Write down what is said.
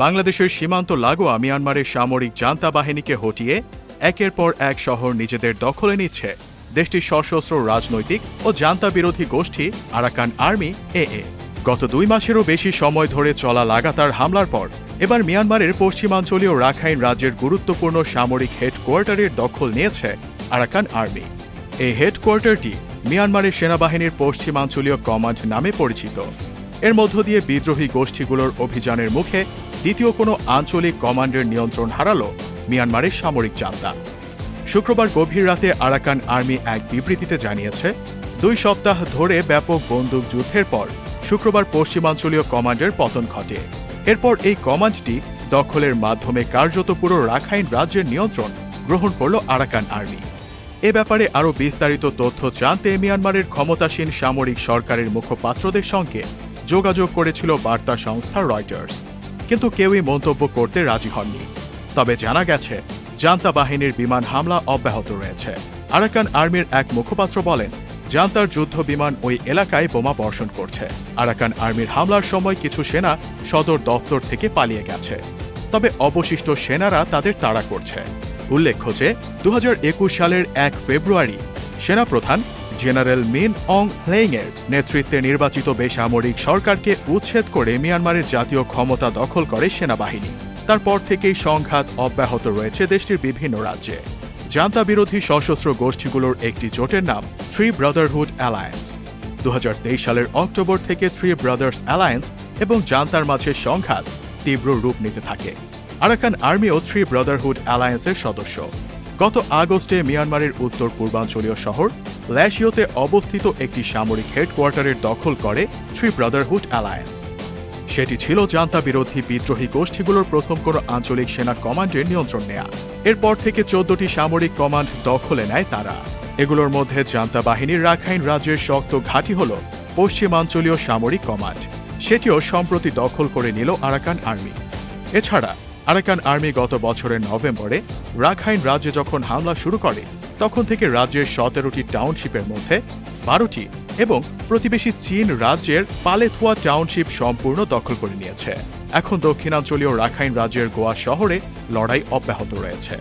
বাংলাদেশের সীমান্ত লাগোয়া মিয়ানমারের সামরিক জান্তা বাহিনীকে হটিয়ে একের পর এক শহর নিজেদের দখলে নিচ্ছে দেশটির সশস্ত্র রাজনৈতিক ও জান্তা বিরোধী গোষ্ঠী আরাকান আর্মি AA। গত 2 মাসেরও বেশি সময় ধরে চলা লাগাতার হামলার পর এবার মিয়ানমারের পশ্চিমাঞ্চলীয় রাখাইন রাজ্যের গুরুত্বপূর্ণ সামরিক হেডকোয়ার্টারের দখল নিয়েছে আরাকান আর্মি। এই হেডকোয়ার্টারটি মিয়ানমারের সেনাবাহিনীর পশ্চিমাঞ্চলীয় কমান্ড নামে পরিচিত। এর মধ্য দিয়ে বিদ্রোহী গোষ্ঠীগুলোর অভিযানের মুখে দ্বিতীয় কোনো আঞ্চলিক কমান্ডের নিয়ন্ত্রণ হারাল মিয়ানমারের সামরিক জান্তা। শুক্রবার গভীর রাতে আরাকান আর্মি এক বিবৃতিতে জানিয়েছে, 2 সপ্তাহ ধরে ব্যাপক বন্দুক যুদ্ধের পর শুক্রবার পশ্চিমাঞ্চলীয় কমান্ডের পতন ঘটে। এরপর এই কমান্ডটি দখলের মাধ্যমে কার্যত পুরো রাখাইন রাজ্যের নিয়ন্ত্রণ গ্রহণ করল আরাকান আর্মি। এ ব্যাপারে আরও বিস্তারিত তথ্য জানতে মিয়ানমারের ক্ষমতাসীন সামরিক সরকারের মুখপাত্রদের সঙ্গে যোগাযোগ করেছিল বার্তা সংস্থা রয়টার্স, কিন্তু কেউই মন্তব্য করতে রাজি হননি। তবে জানা গেছে, জান্তা বাহিনীর বিমান হামলা অব্যাহত রয়েছে। আরাকান আর্মির এক মুখপাত্র বলেন, জান্তার যুদ্ধ বিমান ওই এলাকায় বোমা বর্ষণ করছে। আরাকান আর্মির হামলার সময় কিছু সেনা সদর দফতর থেকে পালিয়ে গেছে, তবে অবশিষ্ট সেনারা তাদের তাড়া করছে। উল্লেখ্য যে 2021 সালের 1 ফেব্রুয়ারি সেনাপ্রধান জেনারেল মিন অং হ্লেইংয়ের নেতৃত্বে নির্বাচিত বেসামরিক সরকারকে উচ্ছেদ করে মিয়ানমারের জাতীয় ক্ষমতা দখল করে সেনাবাহিনী। তারপর থেকেই সংঘাত অব্যাহত রয়েছে দেশটির বিভিন্ন রাজ্যে। জান্তা বিরোধী সশস্ত্র গোষ্ঠীগুলোর একটি জোটের নাম 3 ব্রাদারহুড অ্যালায়েন্স। 2023 সালের অক্টোবর থেকে 3 ব্রাদার্স অ্যালায়েন্স এবং জান্তার মাঝে সংঘাত তীব্র রূপ নিতে থাকে। আরাকান আর্মিও 3 ব্রাদারহুড অ্যালায়েন্সের সদস্য। গত আগস্টে মিয়ানমারের উত্তর পূর্বাঞ্চলীয় শহর ল্যাশিওতে অবস্থিত একটি সামরিক হেডকোয়ার্টারের দখল করে 3 ব্রাদারহুড অ্যালায়েন্স। সেটি ছিল জান্তা বিরোধী বিদ্রোহী গোষ্ঠীগুলোর প্রথম কোনো আঞ্চলিক সেনা কমান্ডের নিয়ন্ত্রণ নেয়া। এরপর থেকে 14টি সামরিক কমান্ড দখলে নেয় তারা। এগুলোর মধ্যে জান্তা বাহিনীর রাখাইন রাজ্যের শক্ত ঘাঁটি হল পশ্চিমাঞ্চলীয় সামরিক কমান্ড। সেটিও সম্প্রতি দখল করে নিল আরাকান আর্মি। এছাড়া আরাকান আর্মি গত বছরের নভেম্বরে রাখাইন রাজ্যে যখন হামলা শুরু করে, তখন থেকে রাজ্যের 17টি টাউনশিপের মধ্যে 12টি এবং প্রতিবেশী চীন রাজ্যের পালেথুয়া টাউনশিপ সম্পূর্ণ দখল করে নিয়েছে। এখন দক্ষিণাঞ্চলীয় রাখাইন রাজ্যের গোয়া শহরে লড়াই অব্যাহত রয়েছে।